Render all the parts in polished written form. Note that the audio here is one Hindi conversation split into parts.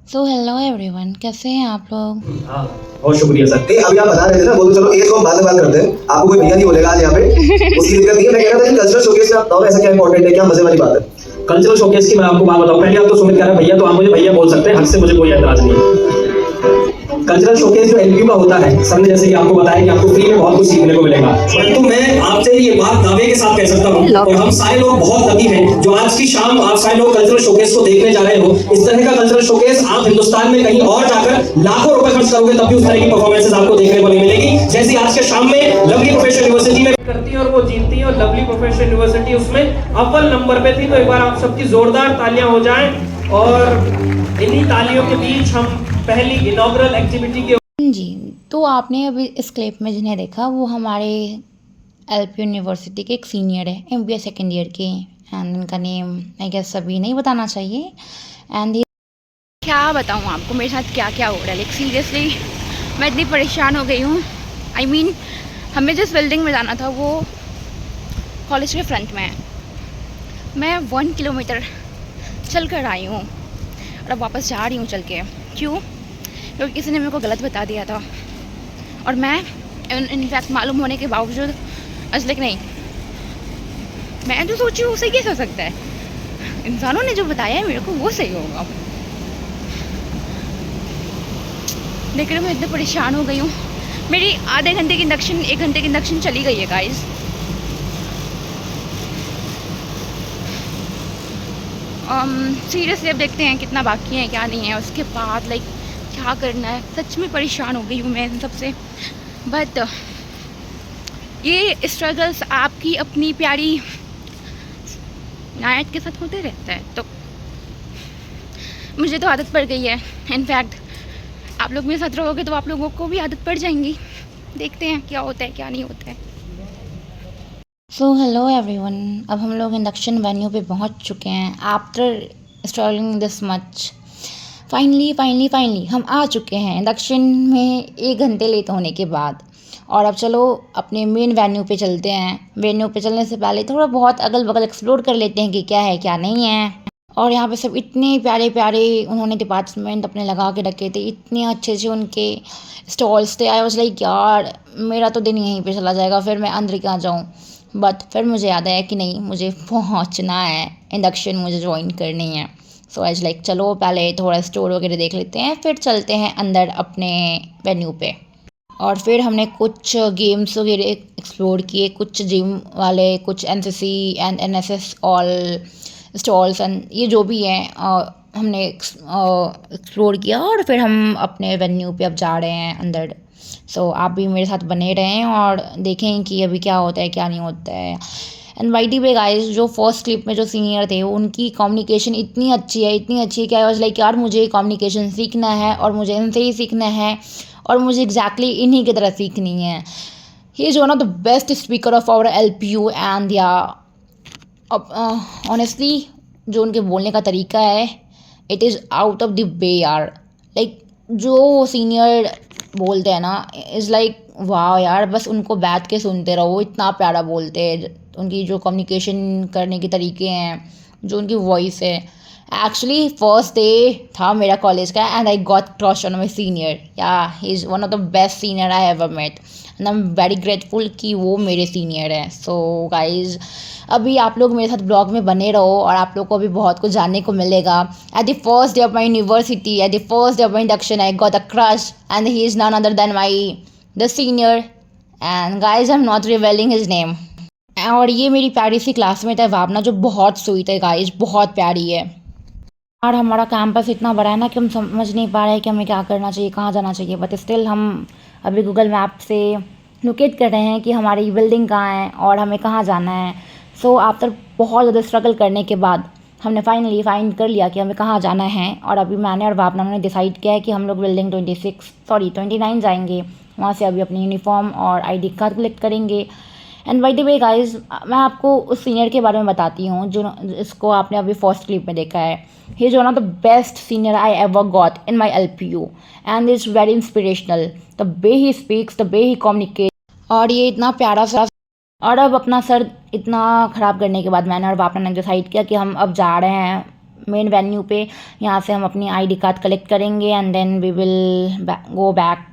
सो हेलो एवरीवन, कैसे हैं आप लोग। हाँ, बहुत शुक्रिया सर। नहीं अभी आप बता रहे थे ना, वो तो चलो एक को हम बाद में बात करते हैं। आपको कोई भैया नहीं बोलेगा आज यहाँ पे, उसकी दिक्कत नहीं है। मैं कह रहा था कि कल्चरल शोकेस में आप बताओ ऐसा क्या इंपॉर्टेंट है, क्या मजे वाली बात है। कल्चरल शोकेस की मैं आपको बात बताऊं। पहले आप तो सुमित कह रहे हैं भैया, तो आप मुझे भैया बोल सकते हैं, हक से मुझे कोई ऐतराज नहीं है। कल्चरल शोकेस जो एलपीयू का होता है, सर ने जैसे कि आपको बताया कि आपको फ्री में बहुत कुछ सीखने को मिलेगा, परंतु मैं आपसे ये बात दावे के साथ कह सकता हूँ, और हम सारे लोग बहुत लकी हैं जो आज की शाम आप सारे लोग कल्चरल शोकेस को देखने जा रहे हो। इस तरह का कल्चरल शोकेस आप हिंदुस्तान में कहीं और जाकर लाखों रुपए खर्च करोगे तब भी उस तरह की परफॉर्मेंसेस आपको देखने को नहीं मिलेगी, जैसी आज के शाम में लवली प्रोफेशनल यूनिवर्सिटी में करती है और वो जीतती है। और लवली प्रोफेशनल यूनिवर्सिटी उसमें अव्वल नंबर पे थी। तो एक बार आप सबकी जोरदार तालियां हो जाएं, और इन्हीं तालियों के बीच हम पहली इनॉग्रल एक्टिविटी के जी, तो आपने अभी इस क्लिप में जिन्हें देखा वो हमारे एलपी यूनिवर्सिटी के एक सीनियर है, एमबीए सेकेंड ईयर के, एंड उनका नेम आई गेस अभी नहीं बताना चाहिए। एंड क्या बताऊँ आपको मेरे साथ क्या क्या हो रहा है, लाइक सीरियसली मैं इतनी परेशान हो गई हूँ। आई मीन हमें जिस बिल्डिंग में जाना था वो कॉलेज के फ्रंट में है। मैं 1 किलोमीटर चल कर आई हूँ और अब वापस जा रही हूँ चल के। क्यों? क्योंकि किसी ने मेरे को गलत बता दिया था, और मैं इनफैक्ट मालूम होने के बावजूद लाइक नहीं, मैं जो सोची हूँ उसे कैसे हो सकता है। इंसानों ने जो बताया है मेरे को वो सही होगा। लेकिन मैं इतने परेशान हो गई हूँ। मेरी आधे घंटे की इंडक्शन 1 घंटे की इंडक्शन चली गई है गाइस। सीरियसली अब देखते हैं कितना बाकी है क्या नहीं है, उसके बाद लाइक क्या करना है। सच में परेशान हो गई हूँ मैं इन सबसे। बट ये स्ट्रगल्स आपकी अपनी प्यारी नायत के साथ होते रहता है, तो मुझे तो आदत पड़ गई है। इनफैक्ट आप लोग मेरे साथ रहोगे तो आप लोगों को भी आदत पड़ जाएंगी। देखते हैं क्या होता है क्या नहीं होता है। सो हेलो एवरीवन, अब हम लोग इंडक्शन वेन्यू पे पहुंच चुके हैं। After struggling this much finally हम आ चुके हैं इंडक्शन में 1 घंटे लेट होने के बाद। और अब चलो अपने मेन वेन्यू पे चलते हैं। वेन्यू पे चलने से पहले थोड़ा बहुत अगल बगल एक्सप्लोर कर लेते हैं कि क्या है क्या नहीं है। और यहाँ पे सब इतने प्यारे प्यारे उन्होंने डिपार्टमेंट अपने लगा के रखे थे, इतने अच्छे अच्छे उनके स्टॉल्स थे। आई वाज लाइक यार मेरा तो दिन यहीं पे चला जाएगा, फिर मैं अंदर कहाँ जाऊँ। बट फिर मुझे याद आया कि नहीं, मुझे पहुँचना है, इंडक्शन मुझे ज्वाइन करनी है। सो एज लाइक चलो पहले थोड़ा स्टोर वगैरह देख लेते हैं, फिर चलते हैं अंदर अपने वेन्यू पे। और फिर हमने कुछ गेम्स वगैरह एक्सप्लोर किए, कुछ जिम वाले, कुछ NCC and NSS all stalls and ये जो भी हैं हमने एक्सप्लोर किया। और फिर हम अपने वेन्यू पे अब जा रहे हैं अंदर। सो आप भी मेरे साथ बने रहें और देखें कि अभी क्या होता है क्या नहीं होता है। And by the way guys, जो फर्स्ट क्लिप में जो सीनियर थे उनकी कम्युनिकेशन इतनी अच्छी है कि आई वाज लाइक यार मुझे कम्युनिकेशन सीखना है और मुझे इनसे ही सीखना है, और मुझे एग्जैक्टली इन्हीं की तरह सीखनी है। He is one of the best speaker of our LPU and yeah honestly जो उनके बोलने का तरीका है, it is out of the way यार। लाइक जो सीनियर बोलते हैं ना, इज़ लाइक वाह यार, बस उनको बैठ के सुनते रहो, इतना प्यारा बोलते हैं। उनकी जो कम्युनिकेशन करने के तरीके हैं, जो उनकी वॉइस है। एक्चुअली फर्स्ट डे था मेरा कॉलेज का and I got crush on my senior. Yeah he is one of the best senior I ever met and I am very grateful कि वो मेरे सीनियर हैं। सो गाइज अभी आप लोग मेरे साथ ब्लॉग में बने रहो और आप लोग को अभी बहुत कुछ जानने को मिलेगा। At the first day of my university, at the first day of my induction, I got a crush and he is none other than my the senior. And guys I am not revealing his name. और ये मेरी प्यारी सी क्लासमेट है भावना, जो बहुत स्वीट है गाइज, बहुत प्यारी है। और हमारा कैंपस इतना बड़ा है ना कि हम समझ नहीं पा रहे हैं कि हमें क्या करना चाहिए, कहाँ जाना चाहिए। बट स्टिल हम अभी गूगल मैप से लोकेट कर रहे हैं कि हमारी बिल्डिंग कहाँ है और हमें कहाँ जाना है। सो आफ्टर बहुत ज़्यादा स्ट्रगल करने के बाद हमने फाइनली फाइंड कर लिया कि हमें कहाँ जाना है। और अभी मैंने और भावना ने डिसाइड किया है कि हम लोग बिल्डिंग 29 जाएंगे। वहाँ से अभी अपनी यूनिफॉर्म और आईडी कार्ड कलेक्ट करेंगे। And by the way guys, मैं आपको उस सीनियर के बारे में बताती हूँ जो इसको आपने अभी फर्स्ट क्लिप में देखा है। He is one of the best senior I ever got in my LPU and is very inspirational. The way he speaks, the way he communicate, और ये इतना प्यारा सा। और अब अपना सर इतना ख़राब करने के बाद मैंने और बापना ने डिसाइड किया कि हम अब जा रहे हैं मेन वेन्यू पे। यहाँ से हम अपनी ID कार्ड कलेक्ट करेंगे and then we will go back.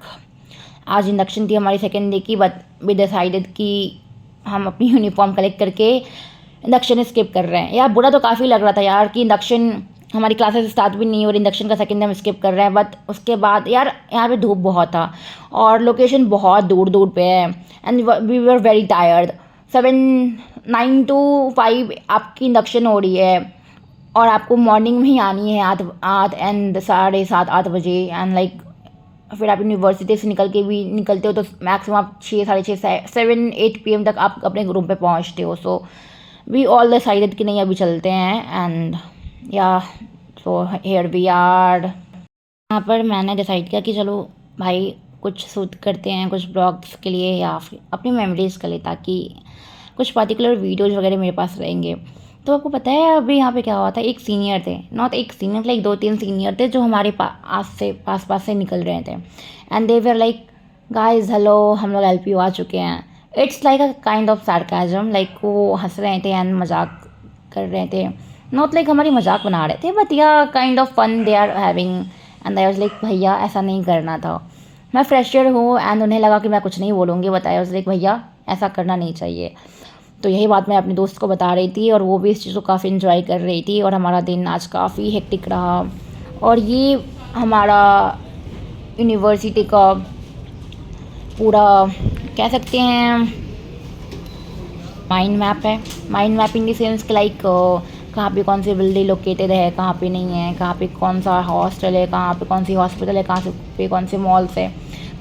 आज इंडक्शन थी हमारी सेकेंड डे की, बट वी डिसाइडेड कि हम अपनी यूनिफॉर्म कलेक्ट करके इंडक्शन स्किप कर रहे हैं। यार बुरा तो काफ़ी लग रहा था यार कि इंडक्शन हमारी क्लासेस स्टार्ट भी नहीं और इंडक्शन का सेकेंड डे हम स्किप कर रहे हैं। बट उसके बाद यार यहाँ पे धूप बहुत था और लोकेशन बहुत दूर दूर पे है and we were very tired. 9 to 5 आपकी इंडक्शन हो रही है और आपको मॉर्निंग में ही आनी है 8 एंड 7:30 8 बजे एंड लाइक फिर आप यूनिवर्सिटी से निकलते हो तो मैक्सिमम आप 6 साढ़े 6 7 8 PM तक आप अपने रूम पे पहुंचते हो। सो वी ऑल डिसाइडेड कि नहीं अभी चलते हैं एंड या सो हियर वी आर। यहाँ पर मैंने डिसाइड किया कि चलो भाई कुछ शूट करते हैं कुछ ब्लॉग्स के लिए या फिर अपनी मेमोरीज़ के लिए, ताकि कुछ पर्टिकुलर वीडियोज़ वगैरह मेरे पास रहेंगे। तो आपको पता है अभी यहाँ पे क्या हुआ था, एक सीनियर थे, नॉट एक सीनियर लाइक 2-3 सीनियर थे जो हमारे पास से निकल रहे थे and they were like guys hello हम लोग LPU आ चुके हैं। It's like a kind of sarcasm, like वो हंस रहे थे एंड मजाक कर रहे थे, नॉट लाइक हमारी मजाक बना रहे थे but yeah kind of fun they are having and I was like भैया ऐसा नहीं करना था। मैं फ्रेशर हूँ एंड उन्हें लगा कि मैं कुछ नहीं बोलूँगी, बट आई वाज लाइक भैया ऐसा करना नहीं चाहिए। तो यही बात मैं अपने दोस्त को बता रही थी और वो भी इस चीज़ को काफ़ी इन्जॉय कर रही थी और हमारा दिन आज काफ़ी हेक्टिक रहा। और ये हमारा यूनिवर्सिटी का पूरा कह सकते हैं माइंड मैप है। Mind map in the sense कि लाइक कहाँ पे कौन सी बिल्डिंग लोकेटेड है, कहाँ पे नहीं है, कहाँ पे कौन सा हॉस्टल है, कहाँ पे कौन सी हॉस्पिटल है, कहाँ पे कौन से मॉल्स है,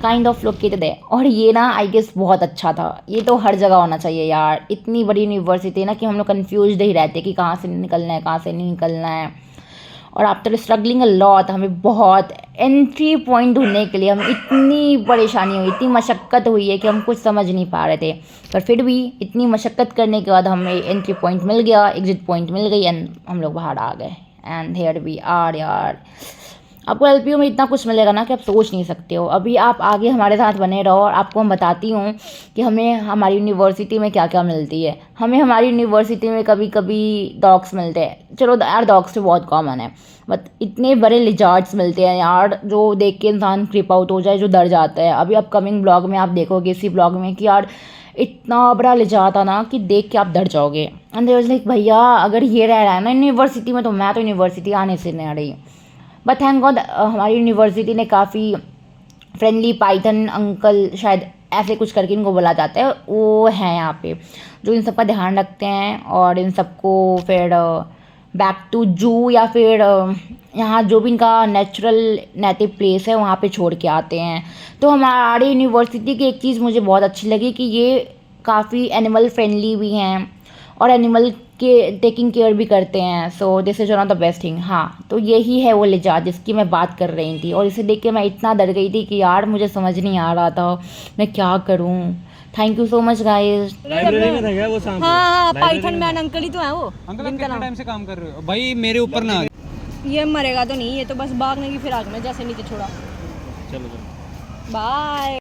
काइंड ऑफ लोकेटेड है। और ये ना आई गेस बहुत अच्छा था, ये तो हर जगह होना चाहिए यार। इतनी बड़ी यूनिवर्सिटी है ना कि हम लोग कन्फ्यूज ही रहते कि कहाँ से निकलना है कहाँ से नहीं निकलना है। और आफ्टर स्ट्रगलिंग अ लॉट हमें बहुत एंट्री पॉइंट ढूंढने के लिए हम इतनी परेशानी हुई, इतनी मशक्क़त हुई है कि हम कुछ समझ नहीं पा रहे थे, पर फिर भी इतनी मशक्क़त करने के बाद हमें एंट्री पॉइंट मिल गया, एग्जिट पॉइंट मिल गई एंड हम लोग बाहर आ गए एंड हियर वी आर। यार आपको LPU में इतना कुछ मिलेगा ना कि आप सोच नहीं सकते हो। अभी आप आगे हमारे साथ बने रहो और आपको हम बताती हूँ कि हमें हमारी यूनिवर्सिटी में क्या क्या मिलती है। हमें हमारी यूनिवर्सिटी में कभी कभी डॉग्स मिलते हैं, चलो यार डॉग्स तो बहुत कॉमन है, बट इतने बड़े लिजार्ड्स मिलते हैं यार जो देख के इंसान क्रिप आउट हो जाए, जो डर जाता है। अभी अपकमिंग ब्लॉग में आप देखोगे इसी ब्लॉग में कि यार इतना बड़ा लिजार्ड था ना कि देख के आप डर जाओगे। एंड देयर वाज लाइक भैया अगर ये रह रहा है ना यूनिवर्सिटी में तो मैं तो यूनिवर्सिटी आने से नहीं आ रही। बट थैंक गॉड हमारी यूनिवर्सिटी ने काफ़ी फ्रेंडली पाइथन अंकल शायद ऐसे कुछ करके इनको बोला जाता है, वो हैं यहाँ पे जो इन सब का ध्यान रखते हैं और इन सबको फिर बैक टू जू या फिर यहाँ जो भी इनका नेटिव प्लेस है वहाँ पे छोड़ के आते हैं। तो हमारी यूनिवर्सिटी की एक चीज़ मुझे बहुत अच्छी लगी कि ये काफ़ी एनिमल फ्रेंडली भी हैं और एनिमल के टेकिंग केयर भी करते हैं। So this is one of the best thing. हाँ तो यही है वो लिजार्ड जिसकी मैं बात कर रही थी और इसे देख के मैं इतना डर गई थी कि यार मुझे समझ नहीं आ रहा था मैं क्या करूँ। Thank you so much guys. Library में था क्या वो शाम को? हाँ पाइथन मैन अंकल ही तो है वो। अंकल आप कितने टाइम से काम कर रहे हो भाई? मेरे ऊपर ना ये मरेगा तो नहीं, ये तो बस भागने की फिराक में जैसे नीचे छोड़ा। चलो बाय।